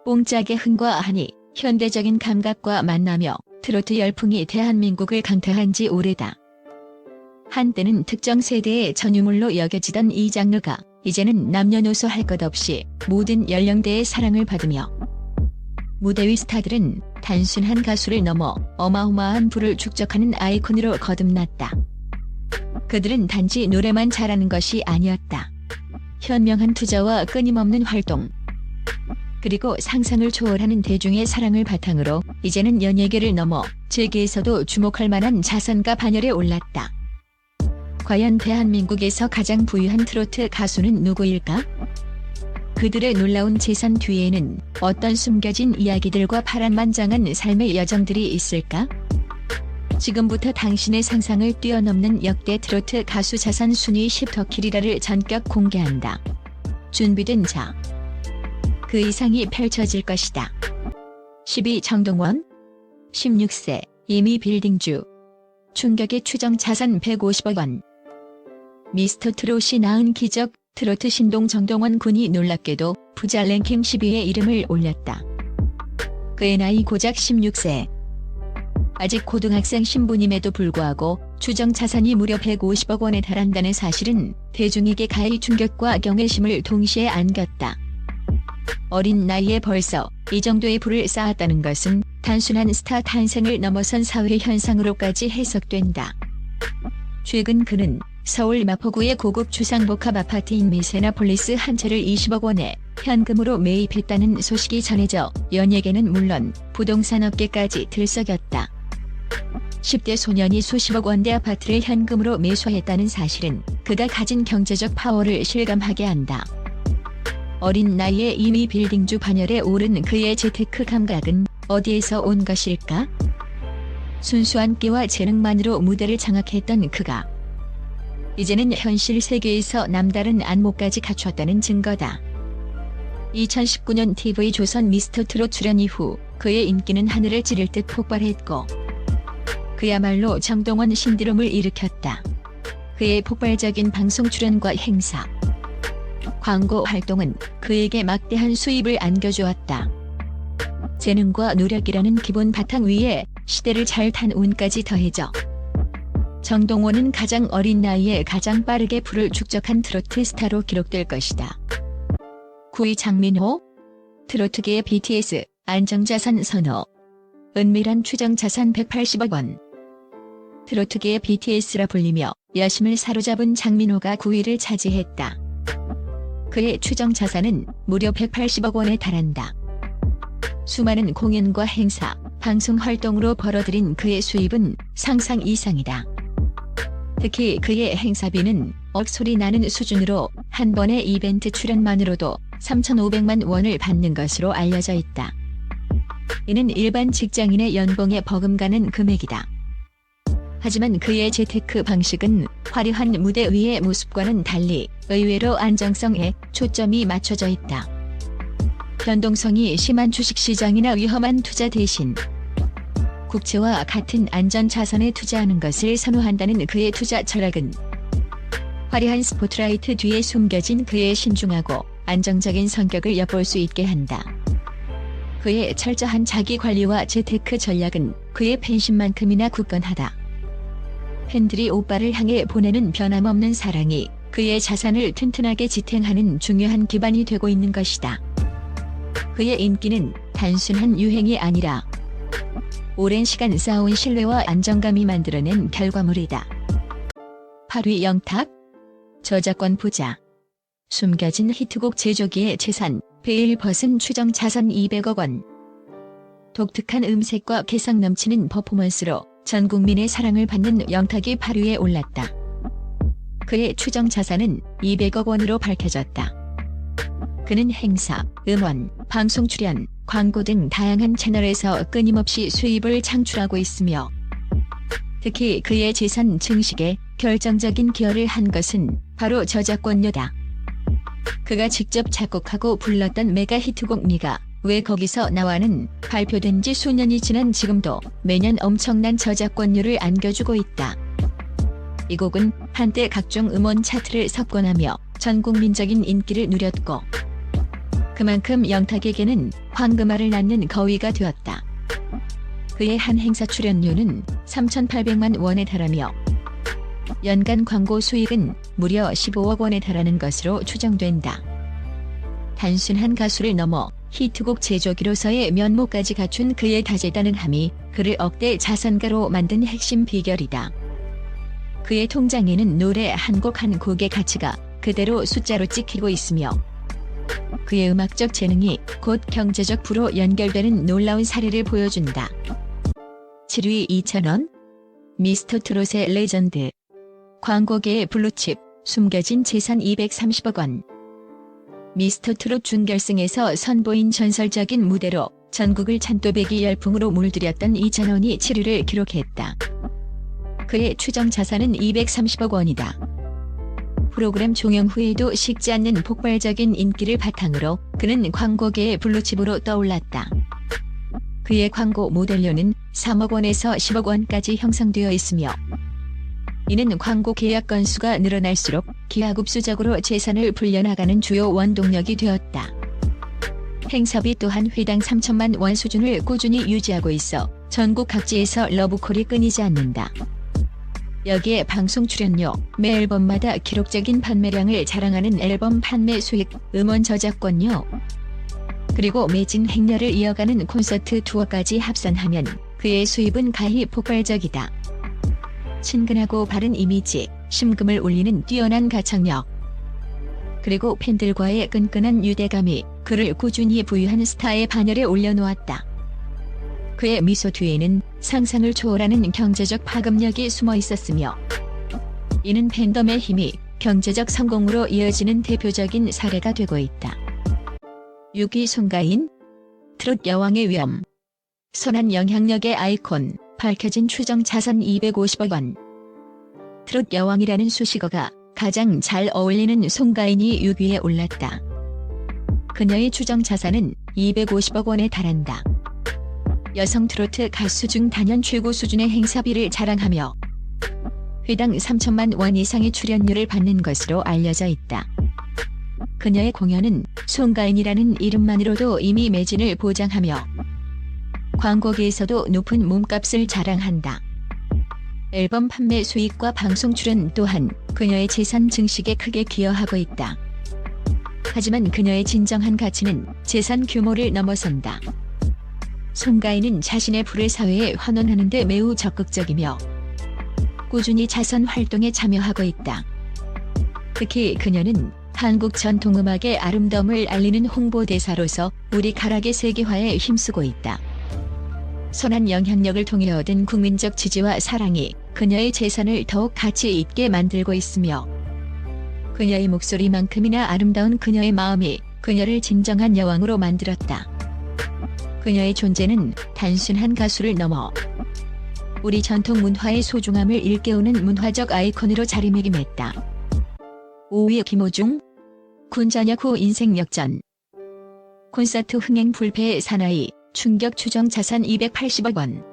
뽕짝의 흥과 한이 현대적인 감각과 만나며 트로트 열풍이 대한민국을 강타한 지 오래다. 한때는 특정 세대의 전유물로 여겨지던 이 장르가 이제는 남녀노소 할 것 없이 모든 연령대의 사랑을 받으며 무대 위 스타들은 단순한 가수를 넘어 어마어마한 부를 축적하는 아이콘으로 거듭났다. 그들은 단지 노래만 잘하는 것이 아니었다. 현명한 투자와 끊임없는 활동, 그리고 상상을 초월하는 대중의 사랑을 바탕으로 이제는 연예계를 넘어 재계에서도 주목할 만한 자선가 반열에 올랐다. 과연 대한민국에서 가장 부유한 트로트 가수는 누구일까? 그들의 놀라운 재산 뒤에는 어떤 숨겨진 이야기들과 파란만장한 삶의 여정들이 있을까? 지금부터 당신의 상상을 뛰어넘는 역대 트로트 가수 자산 순위 10터키리라를 전격 공개한다. 준비된 자. 그 이상이 펼쳐질 것이다. 10위 정동원. 16세, 이미 빌딩주. 충격의 추정 자산 150억 원. 미스터 트롯이 낳은 기적, 트로트 신동 정동원 군이 놀랍게도 부자 랭킹 10위에 이름을 올렸다. 그의 나이 고작 16세. 아직 고등학생 신분임에도 불구하고 추정 자산이 무려 150억 원에 달한다는 사실은 대중에게 가히 충격과 경외심을 동시에 안겼다. 어린 나이에 벌써 이 정도의 부를 쌓았다는 것은 단순한 스타 탄생을 넘어선 사회 현상으로까지 해석된다. 최근 그는 서울 마포구의 고급 주상복합 아파트인 미세나폴리스 한 채를 20억 원에 현금으로 매입했다는 소식이 전해져 연예계는 물론 부동산 업계까지 들썩였다. 10대 소년이 수십억 원대 아파트를 현금으로 매수했다는 사실은 그가 가진 경제적 파워를 실감하게 한다. 어린 나이에 이미 빌딩주 반열에 오른 그의 재테크 감각은 어디에서 온 것일까? 순수한 끼와 재능만으로 무대를 장악했던 그가 이제는 현실 세계에서 남다른 안목까지 갖췄다는 증거다. 2019년 TV조선 미스터 트롯 출연 이후 그의 인기는 하늘을 찌를 듯 폭발했고 그야말로 정동원 신드롬을 일으켰다. 그의 폭발적인 방송 출연과 행사, 광고 활동은 그에게 막대한 수입을 안겨주었다. 재능과 노력이라는 기본 바탕 위에 시대를 잘 탄 운까지 더해져 정동원은 가장 어린 나이에 가장 빠르게 부를 축적한 트로트 스타로 기록될 것이다. 9위 장민호. 트로트계의 BTS, 안정자산 선호. 은밀한 추정자산 180억 원. 트로트계의 BTS라 불리며 여심을 사로잡은 장민호가 9위를 차지했다. 그의 추정자산은 무려 180억 원에 달한다. 수많은 공연과 행사, 방송 활동으로 벌어들인 그의 수입은 상상 이상이다. 특히 그의 행사비는 억소리 나는 수준으로 한 번의 이벤트 출연만으로도 3,500만 원을 받는 것으로 알려져 있다. 이는 일반 직장인의 연봉에 버금가는 금액이다. 하지만 그의 재테크 방식은 화려한 무대 위의 모습과는 달리 의외로 안정성에 초점이 맞춰져 있다. 변동성이 심한 주식시장이나 위험한 투자 대신 국채와 같은 안전 자산에 투자하는 것을 선호한다는 그의 투자 철학은 화려한 스포트라이트 뒤에 숨겨진 그의 신중하고 안정적인 성격을 엿볼 수 있게 한다. 그의 철저한 자기관리와 재테크 전략은 그의 팬심만큼이나 굳건하다. 팬들이 오빠를 향해 보내는 변함없는 사랑이 그의 자산을 튼튼하게 지탱하는 중요한 기반이 되고 있는 것이다. 그의 인기는 단순한 유행이 아니라 오랜 시간 쌓아온 신뢰와 안정감이 만들어낸 결과물이다. 8위 영탁. 저작권 부자. 숨겨진 히트곡 제조기의 재산, 베일벗은 추정 자산 200억 원. 독특한 음색과 개성 넘치는 퍼포먼스로 전 국민의 사랑을 받는 영탁이 8위에 올랐다. 그의 추정 자산은 200억 원으로 밝혀졌다. 그는 행사, 음원, 방송 출연, 광고 등 다양한 채널에서 끊임없이 수입을 창출하고 있으며 특히 그의 재산 증식에 결정적인 기여를 한 것은 바로 저작권료다. 그가 직접 작곡하고 불렀던 메가 히트곡 네가 왜 거기서 나와는 발표된 지 수년이 지난 지금도 매년 엄청난 저작권료를 안겨주고 있다. 이 곡은 한때 각종 음원 차트를 석권하며 전 국민적인 인기를 누렸고 그만큼 영탁에게는 황금알을 낳는 거위가 되었다. 그의 한 행사 출연료는 3,800만 원에 달하며 연간 광고 수익은 무려 15억 원에 달하는 것으로 추정된다. 단순한 가수를 넘어 히트곡 제조기로서의 면모까지 갖춘 그의 다재다능함이 그를 억대 자선가로 만든 핵심 비결이다. 그의 통장에는 노래 한 곡 한 곡의 가치가 그대로 숫자로 찍히고 있으며 그의 음악적 재능이 곧 경제적 부로 연결되는 놀라운 사례를 보여준다. 7위 2,000원 미스터트롯의 레전드 광고계의 블루칩 숨겨진 재산 230억 원 미스터트롯 준결승에서 선보인 전설적인 무대로 전국을 찬또배기 열풍으로 물들였던 2,000원이 7위를 기록했다. 그의 추정 자산은 230억 원이다. 프로그램 종영 후에도 식지 않는 폭발적인 인기를 바탕으로 그는 광고계의 블루칩으로 떠올랐다. 그의 광고 모델료는 3억 원에서 10억 원까지 형성되어 있으며 이는 광고 계약 건수가 늘어날수록 기하급수적으로 재산을 불려나가는 주요 원동력이 되었다. 행사비 또한 회당 3천만 원 수준을 꾸준히 유지하고 있어 전국 각지에서 러브콜이 끊이지 않는다. 여기에 방송 출연료, 매 앨범마다 기록적인 판매량을 자랑하는 앨범 판매 수익, 음원 저작권료, 그리고 매진 행렬을 이어가는 콘서트 투어까지 합산하면 그의 수입은 가히 폭발적이다. 친근하고 바른 이미지, 심금을 울리는 뛰어난 가창력, 그리고 팬들과의 끈끈한 유대감이 그를 꾸준히 부유한 스타의 반열에 올려놓았다. 그의 미소 뒤에는 상상을 초월하는 경제적 파급력이 숨어 있었으며 이는 팬덤의 힘이 경제적 성공으로 이어지는 대표적인 사례가 되고 있다. 6위 송가인 트롯 여왕의 위엄 선한 영향력의 아이콘 밝혀진 추정 자산 250억 원 트롯 여왕이라는 수식어가 가장 잘 어울리는 송가인이 6위에 올랐다. 그녀의 추정 자산은 250억 원에 달한다. 여성 트로트 가수 중 단연 최고 수준의 행사비를 자랑하며 회당 3천만 원 이상의 출연료를 받는 것으로 알려져 있다. 그녀의 공연은 송가인이라는 이름만으로도 이미 매진을 보장하며 광고계에서도 높은 몸값을 자랑한다. 앨범 판매 수익과 방송 출연 또한 그녀의 재산 증식에 크게 기여하고 있다. 하지만 그녀의 진정한 가치는 재산 규모를 넘어선다. 송가인은 자신의 부를 사회에 환원하는 데 매우 적극적이며 꾸준히 자선 활동에 참여하고 있다. 특히 그녀는 한국 전통음악의 아름다움을 알리는 홍보대사로서 우리 가락의 세계화에 힘쓰고 있다. 선한 영향력을 통해 얻은 국민적 지지와 사랑이 그녀의 재산을 더욱 가치 있게 만들고 있으며 그녀의 목소리만큼이나 아름다운 그녀의 마음이 그녀를 진정한 여왕으로 만들었다. 그녀의 존재는 단순한 가수를 넘어 우리 전통 문화의 소중함을 일깨우는 문화적 아이콘으로 자리매김했다. 5위 김호중 군 전역 후 인생 역전 콘서트 흥행 불패의 사나이 충격 추정 자산 280억 원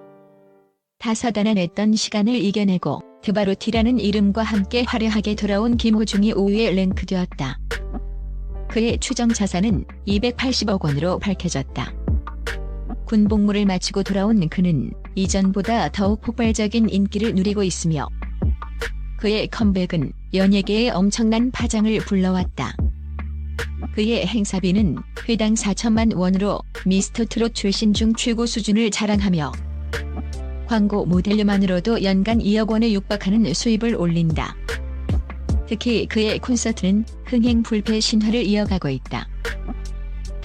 다사다난했던 시간을 이겨내고 드바로티라는 이름과 함께 화려하게 돌아온 김호중이 5위에 랭크되었다. 그의 추정 자산은 280억 원으로 밝혀졌다. 군복무를 마치고 돌아온 그는 이전보다 더욱 폭발적인 인기를 누리고 있으며 그의 컴백은 연예계에 엄청난 파장을 불러왔다. 그의 행사비는 회당 4천만 원으로 미스터트롯 출신 중 최고 수준을 자랑하며 광고 모델료만으로도 연간 2억 원에 육박하는 수입을 올린다. 특히 그의 콘서트는 흥행 불패 신화를 이어가고 있다.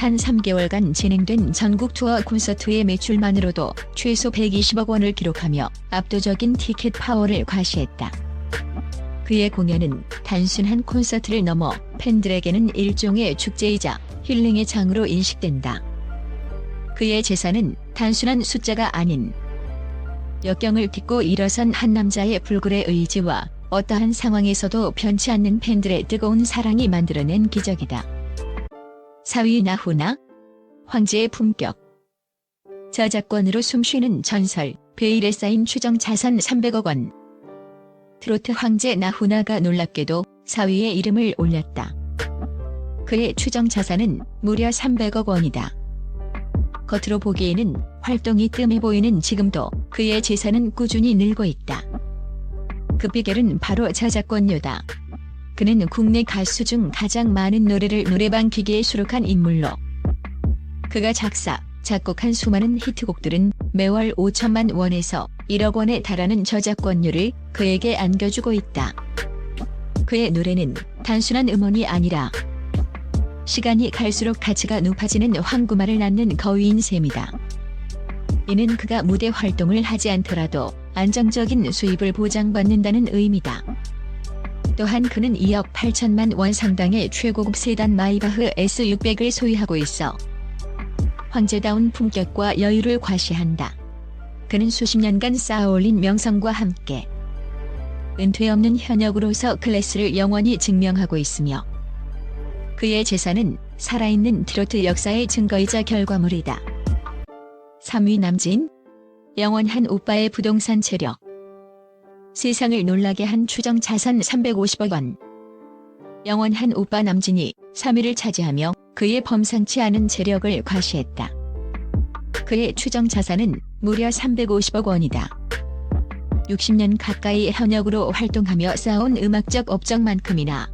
단 3개월간 진행된 전국 투어 콘서트의 매출만으로도 최소 120억 원을 기록하며 압도적인 티켓 파워를 과시했다. 그의 공연은 단순한 콘서트를 넘어 팬들에게는 일종의 축제이자 힐링의 장으로 인식된다. 그의 재산은 단순한 숫자가 아닌 역경을 딛고 일어선 한 남자의 불굴의 의지와 어떠한 상황에서도 변치 않는 팬들의 뜨거운 사랑이 만들어낸 기적이다. 4위 나훈아 황제의 품격 저작권으로 숨쉬는 전설 베일에 쌓인 추정 자산 300억 원 트로트 황제 나훈아가 놀랍게도 4위에 이름을 올렸다. 그의 추정 자산은 무려 300억 원이다. 겉으로 보기에는 활동이 뜸해 보이는 지금도 그의 재산은 꾸준히 늘고 있다. 그 비결은 바로 저작권료다. 그는 국내 가수 중 가장 많은 노래를 노래방 기계에 수록한 인물로, 그가 작사, 작곡한 수많은 히트곡들은 매월 5천만 원에서 1억 원에 달하는 저작권료를 그에게 안겨주고 있다. 그의 노래는 단순한 음원이 아니라 시간이 갈수록 가치가 높아지는 황금알을 낳는 거위인 셈이다. 이는 그가 무대 활동을 하지 않더라도 안정적인 수입을 보장받는다는 의미다. 또한 그는 2억 8천만 원 상당의 최고급 세단 마이바흐 S600을 소유하고 있어 황제다운 품격과 여유를 과시한다. 그는 수십 년간 쌓아올린 명성과 함께 은퇴 없는 현역으로서 클래스를 영원히 증명하고 있으며, 그의 재산은 살아있는 트로트 역사의 증거이자 결과물이다. 3위 남진, 영원한 오빠의 부동산 재력. 세상을 놀라게 한 추정 자산 350억 원. 영원한 오빠 남진이 3위를 차지하며 그의 범상치 않은 재력을 과시했다. 그의 추정 자산은 무려 350억 원이다. 60년 가까이 현역으로 활동하며 쌓아온 음악적 업적만큼이나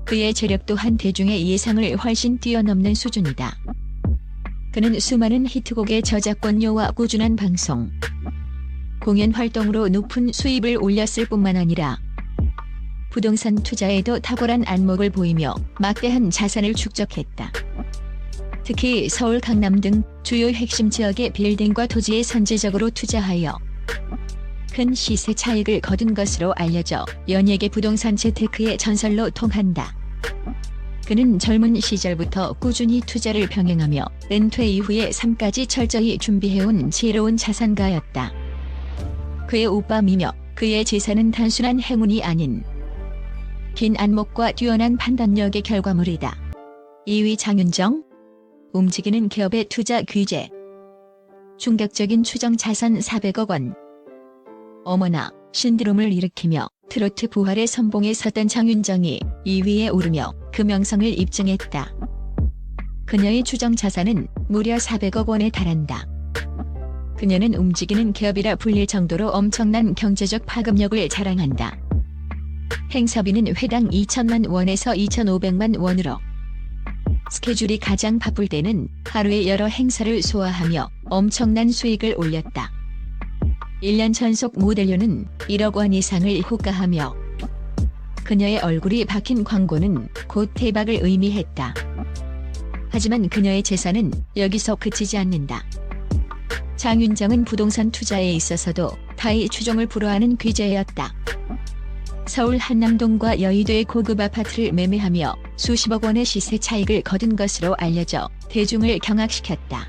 그의 재력 또한 대중의 예상을 훨씬 뛰어넘는 수준이다. 그는 수많은 히트곡의 저작권료와 꾸준한 방송, 공연 활동으로 높은 수입을 올렸을 뿐만 아니라 부동산 투자에도 탁월한 안목을 보이며 막대한 자산을 축적했다. 특히 서울, 강남 등 주요 핵심 지역의 빌딩과 토지에 선제적으로 투자하여 큰 시세 차익을 거둔 것으로 알려져 연예계 부동산 재테크의 전설로 통한다. 그는 젊은 시절부터 꾸준히 투자를 병행하며 은퇴 이후의 삶까지 철저히 준비해온 지혜로운 자산가였다. 그의 오빠미며 그의 재산은 단순한 행운이 아닌 긴 안목과 뛰어난 판단력의 결과물이다. 2위 장윤정, 움직이는 기업의 투자 규제. 충격적인 추정 자산 400억 원. 어머나, 신드롬을 일으키며 트로트 부활의 선봉에 섰던 장윤정이 2위에 오르며 그 명성을 입증했다. 그녀의 추정 자산은 무려 400억 원에 달한다. 그녀는 움직이는 기업이라 불릴 정도로 엄청난 경제적 파급력을 자랑한다. 행사비는 회당 2천만 원에서 2,500만 원으로, 스케줄이 가장 바쁠 때는 하루에 여러 행사를 소화하며 엄청난 수익을 올렸다. 1년 전속 모델료는 1억 원 이상을 호가하며 그녀의 얼굴이 박힌 광고는 곧 대박을 의미했다. 하지만 그녀의 재산은 여기서 그치지 않는다. 장윤정은 부동산 투자에 있어서도 타의 추종을 불허하는 귀재였다. 서울 한남동과 여의도의 고급 아파트를 매매하며 수십억 원의 시세 차익을 거둔 것으로 알려져 대중을 경악시켰다.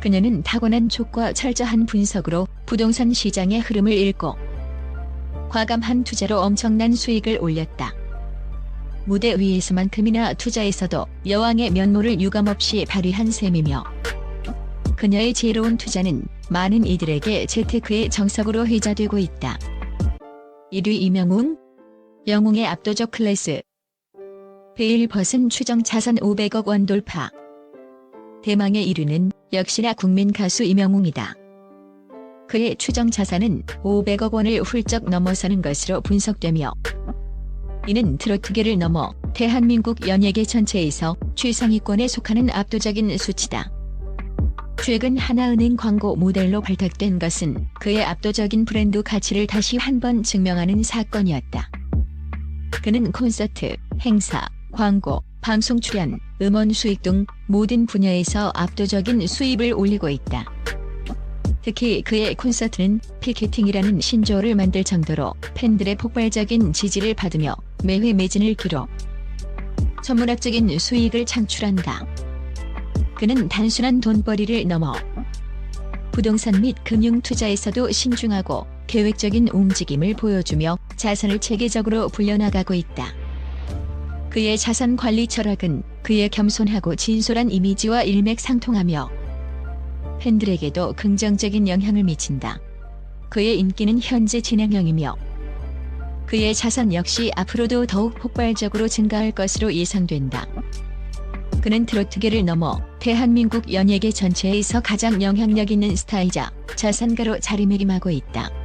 그녀는 타고난 촉과 철저한 분석으로 부동산 시장의 흐름을 읽고 과감한 투자로 엄청난 수익을 올렸다. 무대 위에서만큼이나 투자에서도 여왕의 면모를 유감없이 발휘한 셈이며, 그녀의 지혜로운 투자는 많은 이들에게 재테크의 정석으로 회자되고 있다. 1위 이명웅, 영웅의 압도적 클래스. 베일벗은 추정 자산 500억 원 돌파. 대망의 1위는 역시나 국민 가수 이명웅이다. 그의 추정 자산은 500억 원을 훌쩍 넘어서는 것으로 분석되며, 이는 트로트계를 넘어 대한민국 연예계 전체에서 최상위권에 속하는 압도적인 수치다. 최근 하나은행 광고 모델로 발탁된 것은 그의 압도적인 브랜드 가치를 다시 한번 증명하는 사건이었다. 그는 콘서트, 행사, 광고, 방송 출연, 음원 수익 등 모든 분야에서 압도적인 수입을 올리고 있다. 특히 그의 콘서트는 피케팅이라는 신조어를 만들 정도로 팬들의 폭발적인 지지를 받으며 매회 매진을 기록, 천문학적인 수익을 창출한다. 그는 단순한 돈벌이를 넘어 부동산 및 금융 투자에서도 신중하고 계획적인 움직임을 보여주며 자산을 체계적으로 불려나가고 있다. 그의 자산 관리 철학은 그의 겸손하고 진솔한 이미지와 일맥상통하며 팬들에게도 긍정적인 영향을 미친다. 그의 인기는 현재 진행형이며 그의 자산 역시 앞으로도 더욱 폭발적으로 증가할 것으로 예상된다. 그는 트로트계를 넘어 대한민국 연예계 전체에서 가장 영향력 있는 스타이자 자산가로 자리매김하고 있다.